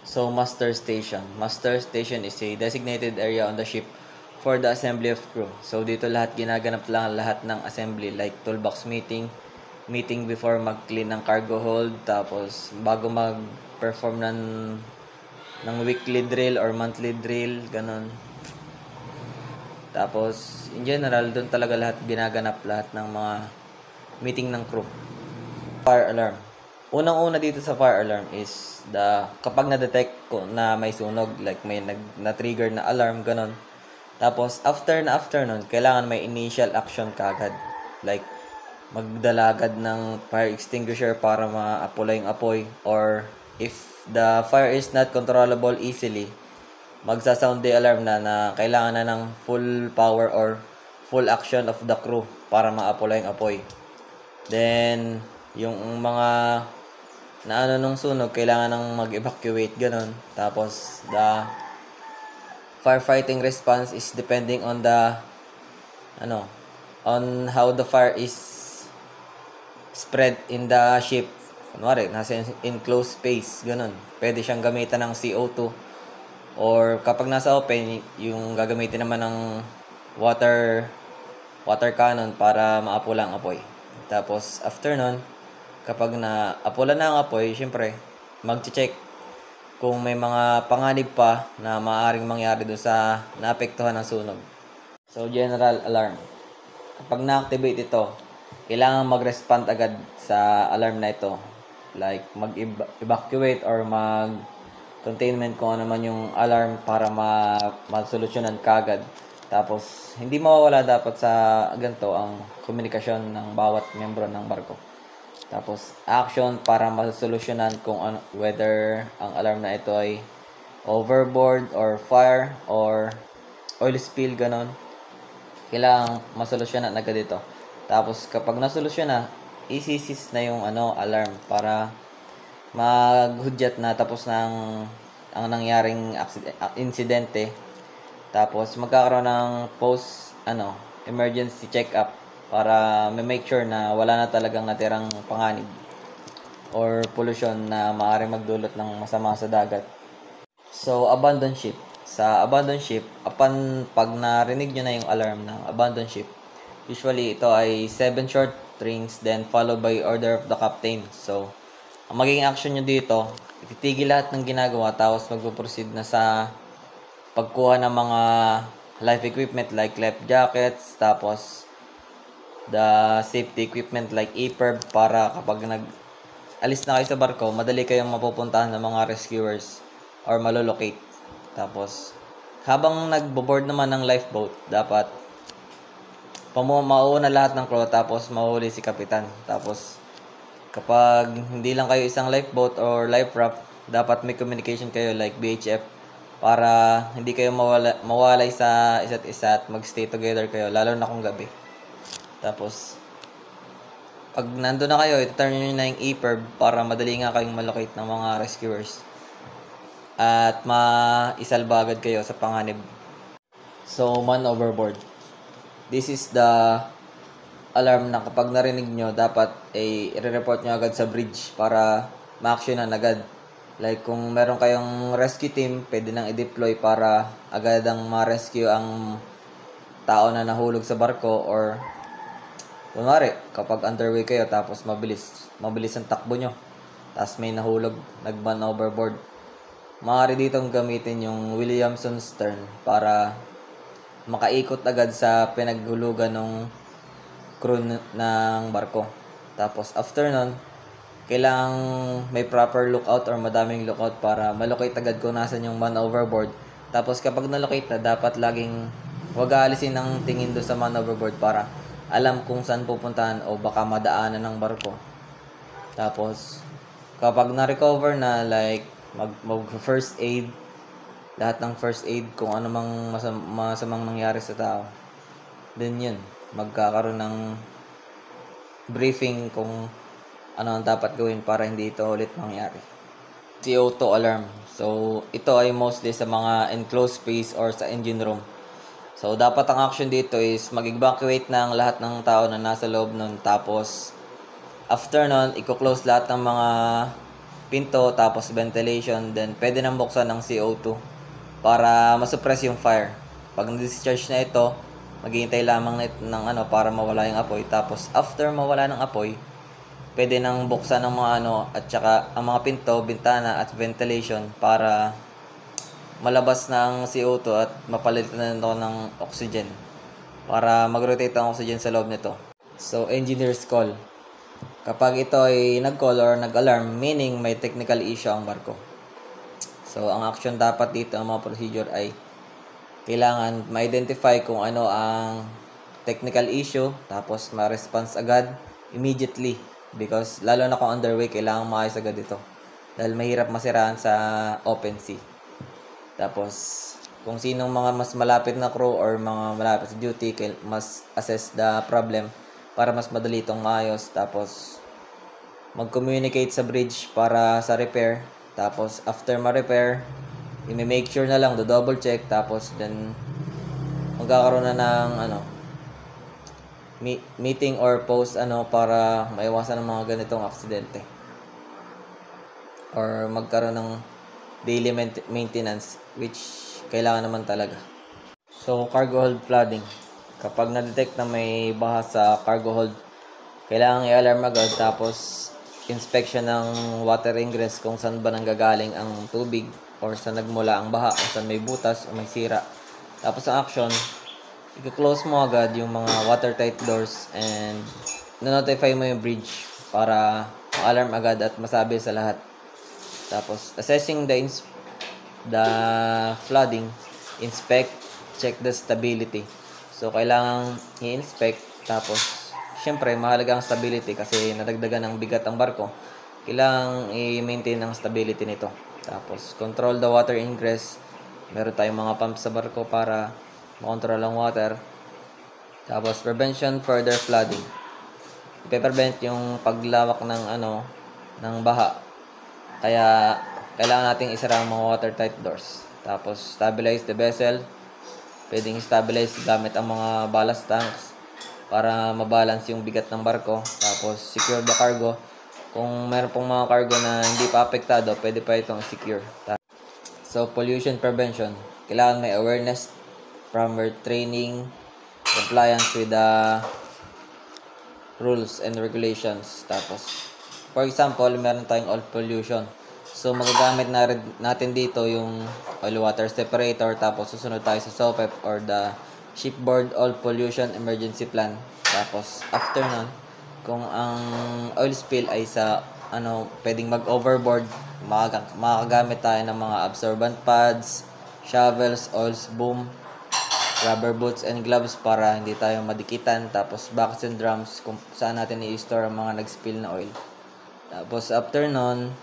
So, muster station. Muster station is a designated area on the ship for the assembly of crew. So, dito lahat ginaganap lang lahat ng assembly like toolbox meeting, meeting before mag-clean ng cargo hold, tapos bago mag-perform ng weekly drill or monthly drill, ganun. Tapos, in general, doon talaga lahat ginaganap lahat ng mga meeting ng crew. Fire alarm. Unang-una dito sa fire alarm is kapag na-detect ko na may sunog, like may na-trigger na alarm, ganun. Tapos, after nun, kailangan may initial action kagad. Like, magdalagad ng fire extinguisher para ma-apply yung apoy. Or, if the fire is not controllable easily, magsasound the alarm na kailangan na ng full power or full action of the crew para ma-apply yung apoy. Then, yung mga nung sunog, kailangan nang mag-evacuate, ganun. Tapos, the firefighting response is depending on on how the fire is spread in the ship. Kunwari, nasa enclosed space, ganun. Pwede siyang gamitan ng CO2. Or kapag nasa open, yung gagamitin naman ng water cannon para maapula ang apoy. Tapos, after nun, kapag naapula na ang apoy, syempre, mag-check kung may mga panganib pa na maaaring mangyari doon sa naapektuhan ng sunog. So, general alarm. Kapag na-activate ito, kailangan mag-respond agad sa alarm na ito. Like, mag-evacuate or mag-containment kung ano man yung alarm para ma-solusyonan kagad. Tapos, hindi mawawala dapat sa ganito ang komunikasyon ng bawat miyembro ng barko. Tapos, action para masolusyonan kung whether ang alarm na ito ay overboard or fire or oil spill, ganon. Kailangan masolusyonan agad ito. Tapos, kapag nasolusyon na, isisis na yung alarm para maghudyat na tapos na ang nangyaring insidente. Tapos, magkakaroon ng emergency check-up para make sure na wala na talagang natirang panganib or pollution na maaaring magdulot ng masama sa dagat. So, abandon ship. Sa abandon ship, pag narinig nyo na yung alarm ng abandon ship, usually ito ay 7 short rings then followed by order of the captain. So, ang magiging action nyo dito, ititigil lahat ng ginagawa tapos magpo-proceed na sa pagkuha ng mga life equipment like life jackets, tapos the safety equipment like EPIRB para kapag alis na kayo sa barko, madali kayong mapupuntahan ng mga rescuers or malolocate. Tapos, habang nagbo-board naman ng lifeboat, dapat mauna lahat ng crew tapos mahuli si kapitan. Tapos, kapag hindi lang kayo isang lifeboat or life raft, dapat may communication kayo like BHF para hindi kayo mawalay sa isa't isa at magstay together kayo, lalo na kung gabi. Tapos, pag nandun na kayo, ito-turn nyo na yung EPIRB para madali nga kayong malocate ng mga rescuers at maisalba agad kayo sa panganib. So, man overboard. This is the alarm na kapag narinig nyo, dapat i-report nyo agad sa bridge para ma-actionan agad. Like, kung meron kayong rescue team, pwede nang i-deploy para agad ang ma-rescue ang tao na nahulog sa barko. Or, kunwari, kapag underway kayo, tapos mabilis ang takbo nyo, tapos may nahulog, nag-man overboard, maaari ditong gamitin yung Williamson stern para makaikot agad sa pinaghulugan ng crew ng barko. Tapos, after nun, kailangang may proper lookout or madaming lookout para malocate agad kung nasan yung man overboard. Tapos kapag nalocate na, dapat laging huwag aalisin ng tingin doon sa man overboard para alam kung saan pupuntahan o baka madaanan ng barko. Tapos kapag na-recover na, like mag-first aid, lahat ng first aid kung ano mang masamang nangyari sa tao. Then yun, magkakaroon ng briefing kung ano ang dapat gawin para hindi ito ulit mangyari. CO2 alarm. So, ito ay mostly sa mga enclosed space or sa engine room. So, dapat ang action dito is mag-evacuate ng lahat ng tao na nasa loob nun. Tapos, after nun, i-close lahat ng mga pinto, tapos ventilation, then pwede nang buksan ng CO2 para masuppress yung fire. Pag na-discharge na ito, maghihintay lamang ng para mawala yung apoy. Tapos after mawala ng apoy, pwede nang buksan ng mga at saka ang mga pinto, bintana at ventilation para malabas ng CO2 at mapalitan na ito ng oxygen para mag-rotate ang oxygen sa loob nito. So, engineer's call. Kapag ito ay nag-call or nag-alarm, meaning may technical issue ang barko. So, ang action dapat dito, ang mga procedure ay kailangan ma-identify kung ano ang technical issue, tapos ma-response agad, immediately. Because lalo na kung underway, kailangan maayos agad ito. Dahil mahirap masiraan sa open sea. Tapos, kung sinong mga mas malapit na crew or mga malapit sa duty, mas assess the problem para mas madali itong maayos. Tapos, mag-communicate sa bridge para sa repair. Tapos, after ma-repair, i-make sure na lang, do-double check. Tapos, then, magkakaroon na ng meeting or post para maiwasan ng mga ganitong aksidente. Or magkaroon ng daily maintenance, which kailangan naman talaga. So, cargo hold flooding. Kapag na-detect na may baha sa cargo hold, kailangan i-alarm agad, tapos inspection ng water ingress kung saan ba nanggagaling ang tubig or saan nagmula ang baha o saan may butas o may sira. Tapos ang action, i-close mo agad yung mga watertight doors and na-notify mo yung bridge para ma-alarm agad at masabi sa lahat. Tapos assessing the flooding, inspect, check the stability. So, kailangan i-inspect. Tapos, syempre, mahalaga ang stability kasi nadagdagan ng bigat ang barko. Kailangan i-maintain ang stability nito. Tapos, control the water ingress. Meron tayong mga pumps sa barko para makontrol ang water. Tapos, prevention further flooding. I-prevent yung paglawak ng baha. Kaya, kailangan nating isara ang mga watertight doors. Tapos, stabilize the vessel. Pwedeng stabilize gamit ang mga ballast tanks para mabalance yung bigat ng barko. Tapos, secure the cargo. Kung meron pong mga cargo na hindi pa apektado, pwede pa itong secure. So, pollution prevention. Kailangan may awareness from our training, compliance with the rules and regulations. Tapos, for example, meron tayong oil pollution. So, magagamit natin dito yung oil water separator, tapos susunod tayo sa SOPEP or the Shipboard Oil Pollution Emergency Plan. Tapos, after nun, kung ang oil spill ay sa pwedeng mag-overboard, makagamit tayo ng mga absorbent pads, shovels, oils boom, rubber boots and gloves para hindi tayo madikitan. Tapos, buckets and drums kung saan natin i-store ang mga nag-spill na oil. Tapos, after nun,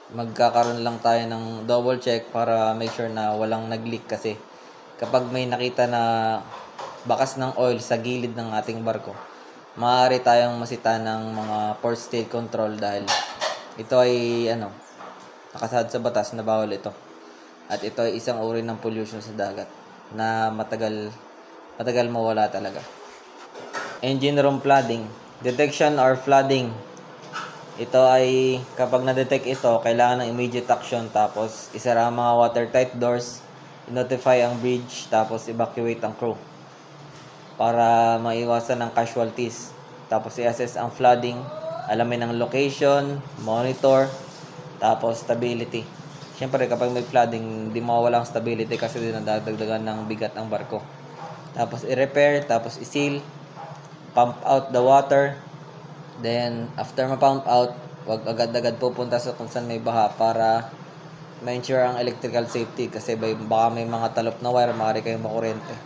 magkakaroon lang tayo ng double check para make sure na walang nag-leak kasi kapag may nakita na bakas ng oil sa gilid ng ating barko, maaari tayong masita ng mga port state control dahil ito ay nakasaad sa batas na bawal ito. At ito ay isang uri ng pollution sa dagat na matagal mawala talaga. Engine room flooding. Detection or flooding. Ito ay, kapag na-detect ito, kailangan ng immediate action. Tapos, isara ang mga watertight doors, notify ang bridge, tapos evacuate ang crew para maiwasan ng casualties. Tapos, i-assess ang flooding, alamin ang location, monitor, tapos stability. Siyempre, kapag may flooding, hindi mawawala ang stability kasi dinadagdagan ng bigat ang barko. Tapos, i-repair, tapos i-seal, pump out the water. Then, after ma-pump out, wag agad-agad pupunta sa kung saan may baha para ma-ensure ang electrical safety kasi baka may mga talop na wire, maaari kayong makuryente.